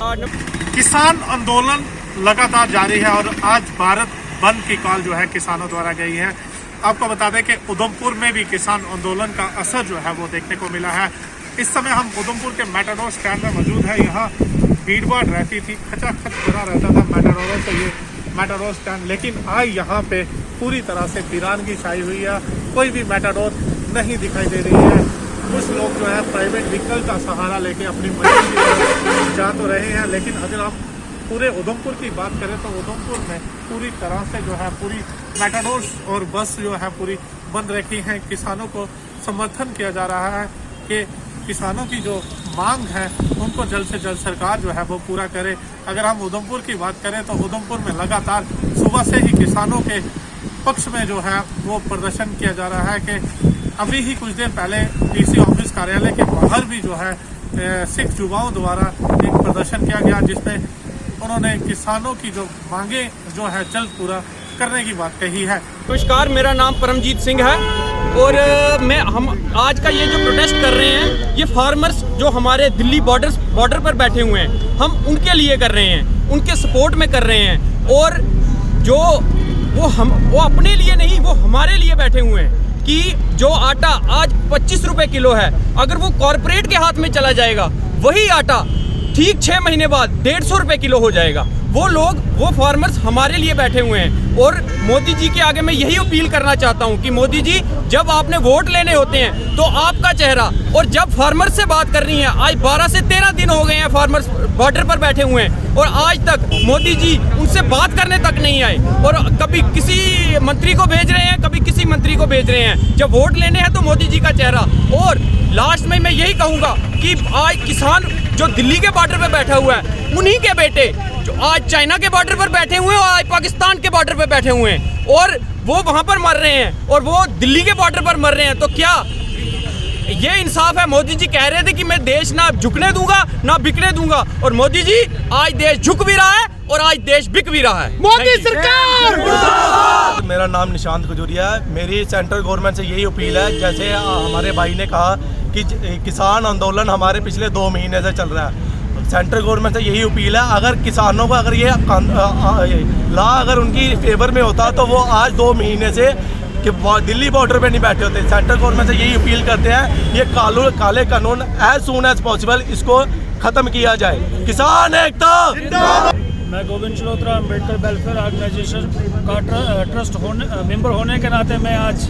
किसान आंदोलन लगातार जारी है और आज भारत बंद की कॉल जो है किसानों द्वारा गई है। आपको बता दें कि उधमपुर में भी किसान आंदोलन का असर जो है वो देखने को मिला है। इस समय हम उधमपुर के मेटाडोर स्टैंड में मौजूद है। यहाँ भीड़ भाड़ रहती थी, खचाखच भरा रहता था मेटाडोरों से ये मेटाडोर स्टैंड, लेकिन आज यहाँ पे पूरी तरह से वीरानगी छाई हुई है। कोई भी मेटाडोर नहीं दिखाई दे रही है। कुछ लोग जो है प्राइवेट व्हीकल का सहारा लेके अपनी मजबूरी जा तो रहे हैं, लेकिन अगर आप पूरे उधमपुर की बात करें तो उधमपुर में पूरी तरह से जो है पूरी मेटाडोर और बस जो है पूरी बंद रखी हैं। किसानों को समर्थन किया जा रहा है कि किसानों की जो मांग है उनको जल्द से जल्द सरकार जो है वो पूरा करे। अगर हम उधमपुर की बात करें तो उधमपुर में लगातार सुबह से ही किसानों के पक्ष में जो है वो प्रदर्शन किया जा रहा है कि अभी ही कुछ देर पहले डीसी ऑफिस कार्यालय के बाहर भी जो है सिख युवाओं द्वारा एक प्रदर्शन किया गया, जिसमें उन्होंने किसानों की जो मांगे जो है जल्द पूरा करने की बात कही है। नमस्कार, मेरा नाम परमजीत सिंह है और हम आज का ये जो प्रोटेस्ट कर रहे हैं ये फार्मर्स जो हमारे दिल्ली बॉर्डर पर बैठे हुए हैं हम उनके लिए कर रहे हैं, उनके सपोर्ट में कर रहे हैं। और जो वो अपने लिए नहीं, वो हमारे लिए बैठे हुए हैं कि जो आटा आज 25 रुपए किलो है, अगर वो कॉरपोरेट के हाथ में चला जाएगा वही आटा ठीक 6 महीने बाद 150 रुपए किलो हो जाएगा। वो फार्मर्स हमारे लिए बैठे हुए हैं। और मोदी जी के आगे मैं यही अपील करना चाहता हूं कि मोदी जी, जब आपने वोट लेने होते हैं तो आपका चेहरा, और जब फार्मर्स से बात करनी है, आज 12 से 13 दिन हो गए हैं फार्मर्स बॉर्डर पर बैठे हुए हैं और आज तक मोदी जी उनसे बात करने तक नहीं आए। और कभी किसी मंत्री को भेज रहे हैं, कभी किसी मंत्री को भेज रहे हैं। जब वोट लेने हैं तो मोदी जी का चेहरा। और लास्ट में मैं यही कहूँगा कि आज किसान जो दिल्ली के बॉर्डर पर बैठा हुआ है, उन्हीं के बेटे जो आज चाइना के बॉर्डर पर बैठे हुए हैं और आज पाकिस्तान के बॉर्डर पर बैठे हुए हैं और वो वहां पर मर रहे हैं और वो दिल्ली के बॉर्डर पर मर रहे हैं, तो क्या ये इंसाफ है? मोदी जी कह रहे थे कि मैं देश ना झुकने दूंगा ना बिकने दूंगा, और मोदी जी आज देश झुक भी रहा है और आज देश बिक भी रहा है। मोदी सरकार। मेरा नाम निशांत खजूरिया है। मेरी सेंट्रल गवर्नमेंट से यही अपील है, जैसे हमारे भाई ने कहा कि किसान आंदोलन हमारे पिछले 2 महीने से चल रहा है। सेंट्रल गवर्नमेंट से यही अपील है, अगर किसानों को अगर ये ला अगर उनकी फेवर में होता तो वो आज 2 महीने से कि दिल्ली बॉर्डर पे नहीं बैठे होते। सेंट्रल गवर्नमेंट से यही अपील करते हैं, ये काले कानून एज सून एज पॉसिबल इसको खत्म किया जाए। किसान एकता। मैं गोविंद चलोत्रा अम्बेडकर वेलफेयर ऑर्गेनाइजेशन का ट्रस्ट मेंबर होने के नाते मैं आज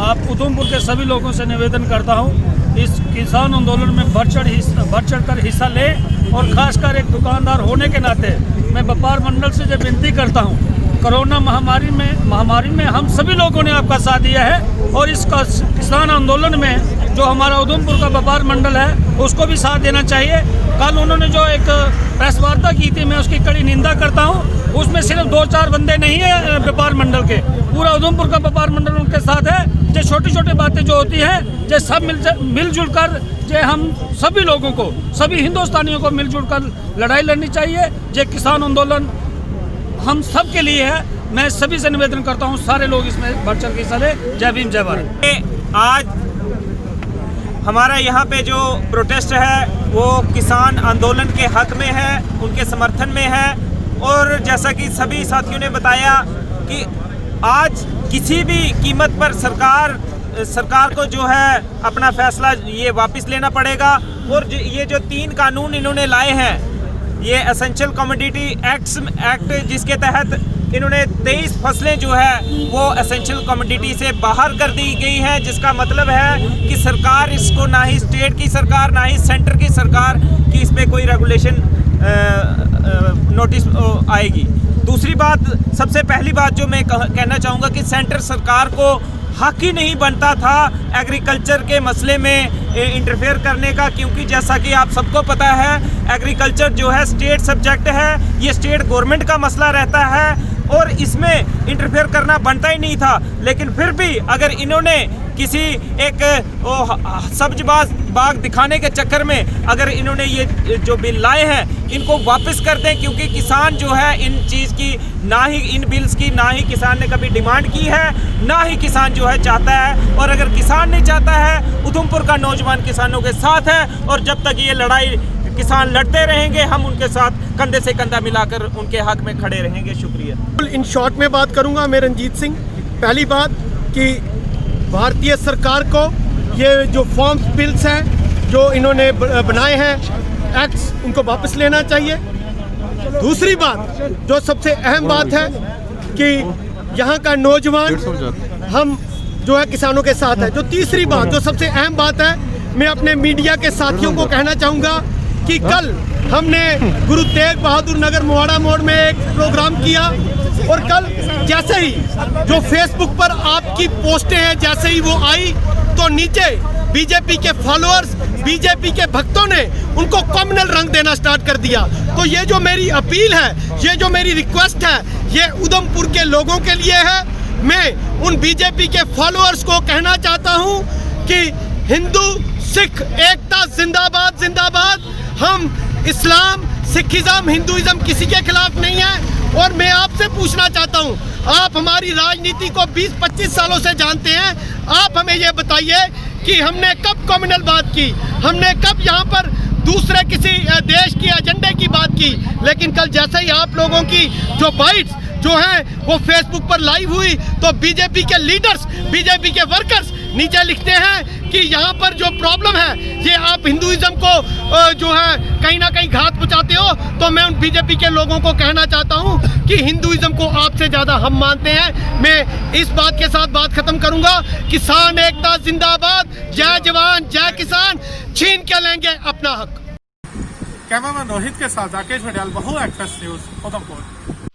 आप उधमपुर के सभी लोगों से निवेदन करता हूं, इस किसान आंदोलन में बढ़ चढ़ कर हिस्सा लें। और खासकर एक दुकानदार होने के नाते मैं व्यापार मंडल से जो विनती करता हूं, कोरोना महामारी में हम सभी लोगों ने आपका साथ दिया है और इस किसान आंदोलन में जो हमारा उधमपुर का व्यापार मंडल है उसको भी साथ देना चाहिए। कल उन्होंने जो एक प्रेस वार्ता की थी, मैं उसकी कड़ी निंदा करता हूं। उसमें सिर्फ 2-4 बंदे नहीं है व्यापार मंडल के, पूरा उधमपुर का व्यापार मंडल उनके साथ है। जो छोटी छोटी बातें जो होती हैं, जो सब मिलजुल कर जो हम सभी लोगों को, सभी हिंदुस्तानियों को मिलजुल कर लड़ाई लड़नी चाहिए। जो किसान आंदोलन हम सब के लिए है। मैं सभी से निवेदन करता हूं सारे लोग इसमें बढ़ चढ़ के हिस्सा लें। जय भीम जय भारत। आज हमारा यहाँ पे जो प्रोटेस्ट है वो किसान आंदोलन के हक में है, उनके समर्थन में है। और जैसा कि सभी साथियों ने बताया कि आज किसी भी कीमत पर सरकार को जो है अपना फैसला ये वापस लेना पड़ेगा। और ये जो 3 कानून इन्होंने लाए हैं, ये एसेंशियल कमोडिटी एक्ट जिसके तहत इन्होंने 23 फसलें जो है वो एसेंशियल कमोडिटी से बाहर कर दी गई हैं, जिसका मतलब है कि सरकार इसको, ना ही स्टेट की सरकार ना ही सेंटर की सरकार की इस पर कोई रेगुलेशन नोटिस आएगी। दूसरी बात, सबसे पहली बात जो मैं कहना चाहूँगा कि सेंटर सरकार को हक ही नहीं बनता था एग्रीकल्चर के मसले में इंटरफेयर करने का, क्योंकि जैसा कि आप सबको पता है एग्रीकल्चर जो है स्टेट सब्जेक्ट है, ये स्टेट गवर्नमेंट का मसला रहता है और इसमें इंटरफेयर करना बनता ही नहीं था। लेकिन फिर भी अगर इन्होंने किसी एक सब्ज बाग दिखाने के चक्कर में अगर इन्होंने ये जो बिल लाए हैं इनको वापस कर दें, क्योंकि किसान जो है इन चीज़ की ना ही, इन बिल्स की ना ही किसान ने कभी डिमांड की है, ना ही किसान जो है चाहता है। और अगर किसान नहीं चाहता है, उधमपुर का नौजवान किसानों के साथ है और जब तक ये लड़ाई किसान लड़ते रहेंगे, हम उनके साथ कंधे से कंधा मिलाकर उनके हक में खड़े रहेंगे। शुक्रिया। इन शॉर्ट में बात करूंगा मैं रंजीत सिंह। पहली बात कि भारतीय सरकार को ये जो फॉर्म्स बिल्स हैं जो इन्होंने बनाए हैं एक्ट्स, उनको वापस लेना चाहिए। दूसरी बात जो सबसे अहम बात है कि यहाँ का नौजवान हम जो है किसानों के साथ है। जो तीसरी बात जो सबसे अहम बात है, मैं अपने मीडिया के साथियों को कहना चाहूँगा कि कल हमने गुरु तेग बहादुर नगर मोहाड़ा मोड़ में एक प्रोग्राम किया और कल जैसे ही जो फेसबुक पर आपकी पोस्टें हैं जैसे ही वो आई तो नीचे बीजेपी के फॉलोअर्स, बीजेपी के भक्तों ने उनको कम्युनल रंग देना स्टार्ट कर दिया। तो ये जो मेरी अपील है, ये जो मेरी रिक्वेस्ट है, ये उधमपुर के लोगों के लिए है। मैं उन बीजेपी के फॉलोअर्स को कहना चाहता हूँ कि हिंदू सिख एकता जिंदाबाद जिंदाबाद। हम इस्लाम, सिखिज्म, हिंदुइज्म किसी के खिलाफ नहीं है। और मैं आपसे पूछना चाहता हूँ, आप हमारी राजनीति को 20-25 सालों से जानते हैं, आप हमें ये बताइए कि हमने कब कम्युनल बात की, हमने कब यहाँ पर दूसरे किसी देश के एजेंडे की बात की। लेकिन कल जैसे ही आप लोगों की जो बाइट्स जो हैं वो फेसबुक पर लाइव हुई तो बीजेपी के लीडर्स, बीजेपी के वर्कर्स नीचे लिखते हैं कि यहाँ पर जो प्रॉब्लम है ये आप हिंदुइज्म को जो है कहीं ना कहीं घात पहुँचाते हो। तो मैं उन बीजेपी के लोगों को कहना चाहता हूँ कि हिंदुइज्म को आपसे ज़्यादा हम मानते हैं। मैं इस बात के साथ बात खत्म करूँगा। किसान एकता जिंदाबाद, जय जवान जय किसान, छीन के लेंगे अपना हक। कैमरामैन रोहित के साथ राकेश भटियाल, बहु एक्ट्रेस न्यूज, उधमपुर।